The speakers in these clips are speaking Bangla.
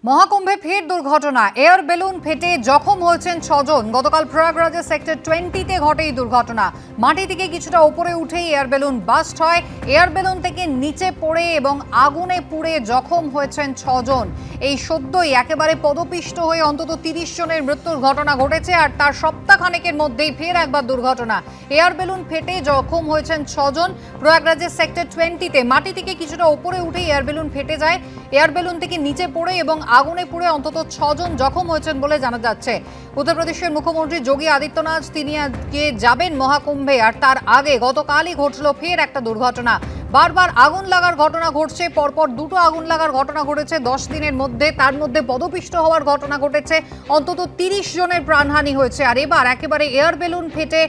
মহাকুম্ভে ফের দুর্ঘটনা। এয়ার বেলুন ফেটে জখম হয়েছেন 6 জন। গতকাল প্রয়াগরাজের সেক্টর 20-তে ঘটে এই দুর্ঘটনা। মাটি থেকে কিছুটা উপরে উঠেই এয়ার বেলুন বাস্ট হয়। এয়ার বেলুন থেকে নিচে পড়ে এবং আগুনে পুড়ে জখম হয়েছেন 6 জন। এই সদ্যই একেবারে পদপিষ্ট হয়ে অন্তত 30 জনের মৃত্যুর ঘটনা ঘটেছে, আর তার সপ্তাহখানেকের মধ্যেই ফের একবার দুর্ঘটনা। এয়ার বেলুন ফেটে জখম হয়েছেন 6 জন। প্রয়াগরাজের সেক্টর 20-তে মাটি থেকে কিছুটা উপরে উঠেই এয়ার বেলুন ফেটে যায়। এয়ার বেলুন থেকে নিচে পড়ে এবং আগুনে পুড়ে অন্তত 6 জন জখম হয়েছেন বলে জানা যাচ্ছে। উত্তরপ্রদেশের মুখ্যমন্ত্রী যোগী আদিত্যনাথ তিনি আজকে যাবেন মহাকুম্ভে, আর তার আগে গতকালই ঘটল ফের একটা দুর্ঘটনা। বারবার আগুন লাগার ঘটনা ঘটছে, পরপর দুটো আগুন লাগার ঘটনা ঘটেছে 10 দিনের মধ্যে। তার মধ্যে পদপিষ্ট হওয়ার ঘটনা ঘটেছে, অন্তত 30 জনের প্রাণহানি হয়েছে। আর এবার একেবারে এয়ার বেলুন ফেটে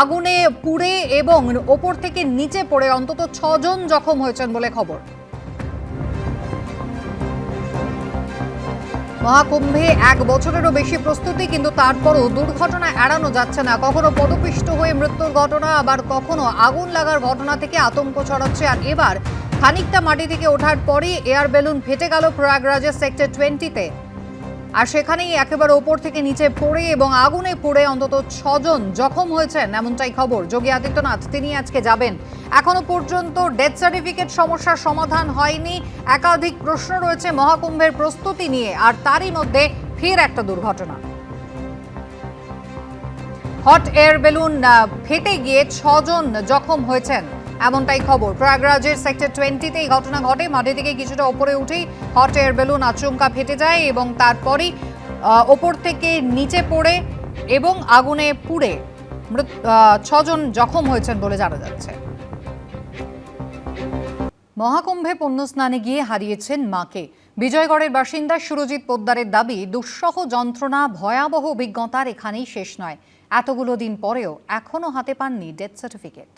আগুনে পুড়ে এবং ওপর থেকে নিচে পড়ে অন্তত 6 জন জখম হয়েছেন বলে খবর। মহাকুম্ভে 1 বছরেরও বেশি প্রস্তুতি, কিন্তু তারপরও দুর্ঘটনা এড়ানো যাচ্ছে না। কখনো পদপিষ্ট হয়ে মৃত্যুর ঘটনা, আবার কখনো আগুন লাগার ঘটনা থেকে আতঙ্ক ছড়াচ্ছে। আর এবার খানিকটা মাটি থেকে ওঠার পরই এয়ার বেলুন ফেটে গেল প্রয়াগরাজের সেক্টর 20-তে। আর সেখানেই একেবারে ওপর থেকে নিচে পড়ে এবং আগুনে পুড়ে অন্তত 6 জন জখম হয়েছেন, এমনটাই খবর। যোগী আদিত্যনাথ তিনি আজকে যাবেন। এখনো পর্যন্ত ডেথ সার্টিফিকেট সমস্যার সমাধান হয়নি। একাধিক প্রশ্ন রয়েছে মহাকুম্ভের প্রস্তুতি নিয়ে, আর তারই মধ্যে ফের একটা দুর্ঘটনা। হট এয়ার বেলুন ফেটে গিয়ে 6 জন জখম হয়েছেন, এমনটাই খবর। প্রয়াগরাজের সেক্টর 20-তে এই ঘটনা ঘটে। মাটি থেকে কিছুটা উপরে উঠেই হট এয়ার বেলুন আচমকা ফেটে যায় এবং তারপরই ওপর থেকে নিচে পড়ে এবং আগুনে পুড়ে 6 জন জখম হয়েছেন বলে জানা যাচ্ছে। মহাকুম্ভে পুণ্যস্নানে গিয়ে হারিয়েছেন মাকে। বিজয়গড়ের বাসিন্দা সুরজিৎ পোদ্দারের দাবি, দুঃসহ যন্ত্রণা, ভয়াবহ অভিজ্ঞতার এখানেই শেষ নয়। এতগুলো দিন পরেও এখনো হাতে পাননি ডেথ সার্টিফিকেট।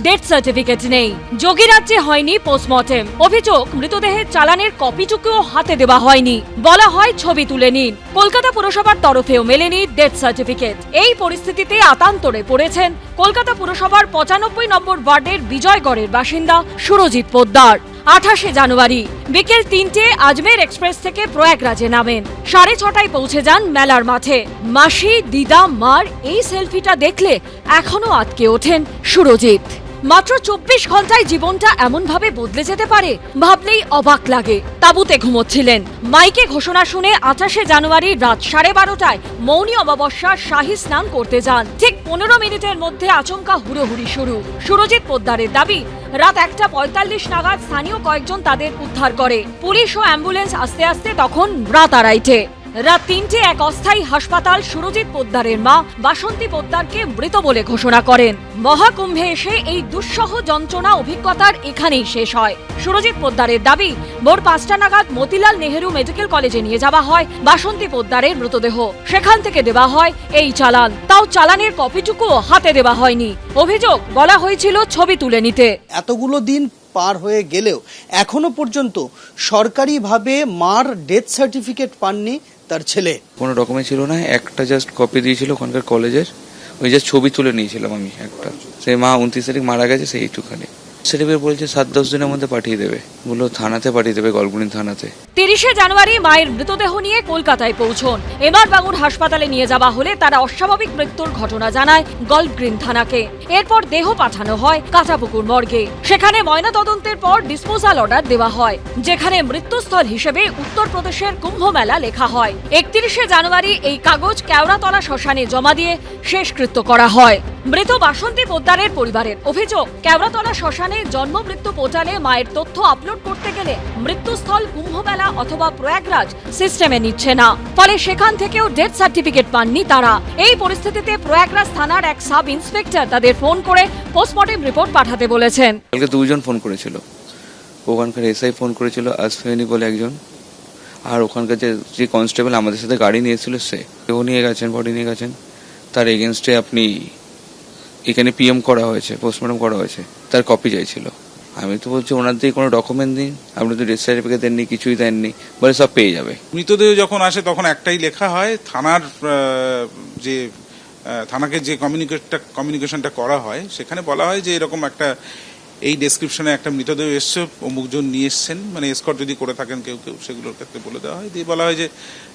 ডেথ সার্টিফিকেট নেই, যোগীরাজ্যে হয়নি পোস্টমর্টেম। অভিযোগ, মৃতদেহের চালানের কপিটুকুও হাতে দেওয়া হয়নি। বলা হয় ছবি তুলে নিন। কলকাতা পুরসভার তরফেও মেলেনি ডেথ সার্টিফিকেট। এই পরিস্থিতিতে আতান্তরে পড়েছেন কলকাতা পুরসভার 95 নম্বর ওয়ার্ডের বিজয়গড়ের বাসিন্দা সুরজিৎ পোদ্দার। 28শে জানুয়ারি বিকেল 3টে আজমের এক্সপ্রেস থেকে প্রয়াগরাজে নামেন। 6:30টায় পৌঁছে যান মেলার মাঠে। মাসি, দিদা, মার এই সেলফিটা দেখলে এখনো আটকে ওঠেন সুরজিৎ। মাত্র 24 ঘন্টায় জীবনটা এমন ভাবে বদলে যেতে পারে ভাবলেই অবাক লাগে। তাঁবুতে ঘুমোচ্ছিলেন। মাইকে ঘোষণা শুনে 28শে জানুয়ারি রাত 12:30টায় মৌনী অমাবস্যার শাহী স্নান করতে যান। ঠিক 15 মিনিটের মধ্যে আচমকা হুড়োহুড়ি শুরু। সুরজিৎ পোদ্দারের দাবি, রাত 1:45 নাগাদ স্থানীয় কয়েকজন তাদের উদ্ধার করে। পুলিশ ও অ্যাম্বুলেন্স আসতে আসতে তখন রাত 2:30। রাত 3টে এক অস্থায়ী হাসপাতাল সুরজিৎ পোদ্দারের মা বাসন্তী পোদ্দারকে মৃত বলে ঘোষণা করেন। মহাকুম্ভে এসে এই দুঃসহ যন্ত্রণা অভিজ্ঞতার এখানেই শেষ হয়। সুরজিৎ পোদ্দারের দাবি, ভোর 5টা নাগাদ মতিলাল নেহেরু মেডিকেল কলেজে নিয়ে যাওয়া হয় বাসন্তী পোদ্দারের মৃতদেহ। সেখান থেকে দেওয়া হয় এই চালান, তাও চালানের কপিটুকুও হাতে দেওয়া হয়নি। অভিযোগ, বলা হয়েছিল ছবি তুলে নিতে। এতগুলো দিন পার হয়ে গেলেও এখনো পর্যন্ত সরকারিভাবে মার ডেথ সার্টিফিকেট পাননি তার ছেলে। কোনো ডকুমেন্ট ছিল না, একটা জাস্ট কপি দিয়েছিল ওখানকার কলেজের, ওই জাস্ট ছবি তুলে নিয়েছিলাম আমি একটা। সেই মা 29 তারিখ মারা গেছে, সেইটুখানি সার্টিফিকেট বলছে 7-10 দিনের মধ্যে পাঠিয়ে দেবে, বললো থানাতে পাঠিয়ে দেবে, গল্পগুড়ি থানাতে। 30শে জানুয়ারি মায়ের মৃতদেহ নিয়ে কলকাতায় পৌঁছন। এমআর বাঙুর হাসপাতালে নিয়ে যাওয়া হলে তারা অস্বাভাবিক মৃত্যুর ঘটনা জানায় গল্ফ গ্রিন থানাকে। এরপর দেহ পাঠানো হয় কাঁচাপুকুর মর্গে। সেখানে ময়নাতদন্তের পর ডিসপোজাল অর্ডার দেওয়া হয়, যেখানে মৃত্যুস্থল হিসেবে উত্তরপ্রদেশের কুম্ভ মেলা লেখা হয়। 31শে জানুয়ারি এই কাগজ কেওড়াতলা শ্মশানে জমা দিয়ে শেষকৃত্য করা হয়। মৃত বাসন্তী পোদ্দারের পরিবারের অভিযোগ, কেওড়াতলা শ্মশানে জন্ম মৃত্যু পোর্টালে মায়ের তথ্য আপলোড করতে গেলে মৃত্যুস্থল কুম্ভমেলা অথবা প্রয়াগরাজ সিস্টেমে নিচ্ছে না, ফলে সেখান থেকেও ডেথ সার্টিফিকেট পাননি তারা। এই পরিস্থিতিতে প্রয়াগরাজ থানার এক সাব ইন্সপেক্টর তাদের ফোন করে পোস্টমর্টেম রিপোর্ট পাঠাতে বলেছেন। কালকে 2 জন ফোন করেছিল, ওখানকার এসআই ফোন করেছিল আসফেনি বলে একজন, আর ওখানকার যে কনস্টেবল আমাদের সাথে গাড়ি নিয়েছিল সেও নিয়ে গেছেন, বডি নিয়ে গেছেন। তার এগেনস্টে আপনি এখানে পিএম করা হয়েছে, পোস্টমর্টম করা হয়েছে, তার কপি চাইছিল। আমি তো বলছি ওনার দিয়ে কোনো ডকুমেন্ট দিন, আপনি তো ডেথ সার্টিফিকেট দেননি, কিছুই দেননি, বলে সব পেয়ে যাবে। মৃতদেহ যখন আসে তখন একটাই লেখা হয়, থানার যে থানাকে যে কমিউনিকেশনটা করা হয় সেখানে বলা হয় যে এরকম একটা এই ডেসক্রিপশনে একটা মৃতদেহ এসছে, অমুকজন নিয়ে এসছেন, মানে এসকর্ট যদি করে থাকেন কেউ কেউ, সেগুলোর ক্ষেত্রে বলে দেওয়া হয়, দিয়ে বলা হয় যে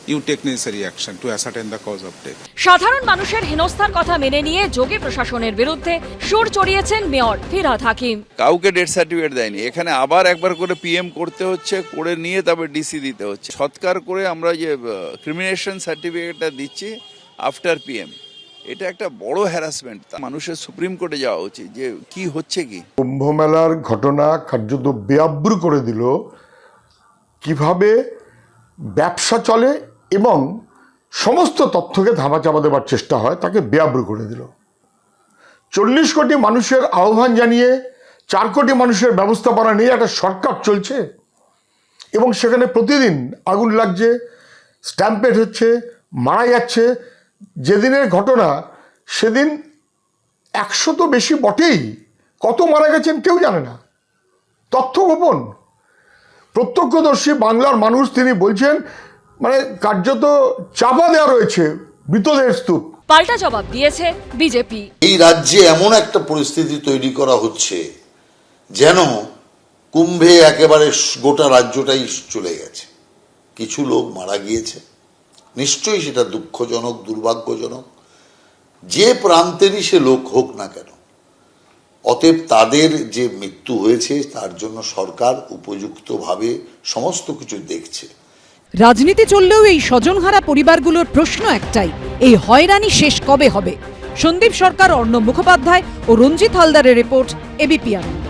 you take necessary action to ascertain the cause of death. সাধারণ মানুষের হেনস্থার কথা মেনে নিয়ে যোগী প্রশাসনের বিরুদ্ধে সুর চড়িয়েছেন মেয়র ফিরহাদ হাকিম। কাউকে ডেথ সার্টিফিকেট দেয়নি, এখানে আবার একবার করে পিএম করতে হচ্ছে, করে নিয়ে তারপর ডিসি দিতে হচ্ছে। সৎকার করে আমরা যে ক্রিমিনেশন সার্টিফিকেটটা দিচ্ছি আফটার পিএম, এটা একটা বড় হ্যারাসমেন্ট। মানুষের সুপ্রিম কোর্টে যাওয়া উচিত যে কি হচ্ছে কি। কুম্ভ মেলার ঘটনা কার্যত বেআব্রু করে দিল কিভাবে ব্যবসা চলে এবং সমস্ত তথ্যকে ধামাচাপা দেওয়ার চেষ্টা হয়, তাকে বেআব্রু করে দিল। 40 কোটি মানুষের আহ্বান জানিয়ে 4 কোটি মানুষের ব্যবস্থাপনা নিয়ে একটা সরকার চলছে এবং সেখানে প্রতিদিন আগুন লাগছে, স্ট্যাম্পেড হচ্ছে, মারা যাচ্ছে। যেদিনের ঘটনা সেদিন 100 তো বেশি বটেই, কত মারা গেছেন কেউ জানে না, তথ্য গোপন। প্রত্যক্ষদর্শী বাংলার মানুষ, তিনি বলছেন মানে কার্যত চাপা দেওয়া রয়েছে মৃতদেহের স্তূপ। পাল্টা জবাব দিয়েছে বিজেপি। এই রাজ্যে এমন একটা পরিস্থিতি তৈরি করা হচ্ছে যেন কুম্ভে একেবারে গোটা রাজ্যটাই চলে গেছে। কিছু লোক মারা গিয়েছে, নিশ্চয়ই সেটা দুঃখজনক, দুর্ভাগ্যজনক, যে প্রান্তেরই সে লোক হোক না কেন। অতএব তাদের যে মৃত্যু হয়েছে তার জন্য সরকার উপযুক্তভাবে সমস্ত কিছু দেখছে। রাজনীতি চললেও এই স্বজনহারা পরিবারগুলোর প্রশ্ন একটাই, এই হয়রানি শেষ কবে হবে? সন্দীপ সরকার, অর্ণব মুখোপাধ্যায় ও রঞ্জিত হালদারের রিপোর্ট, এবিপি আনন্দ।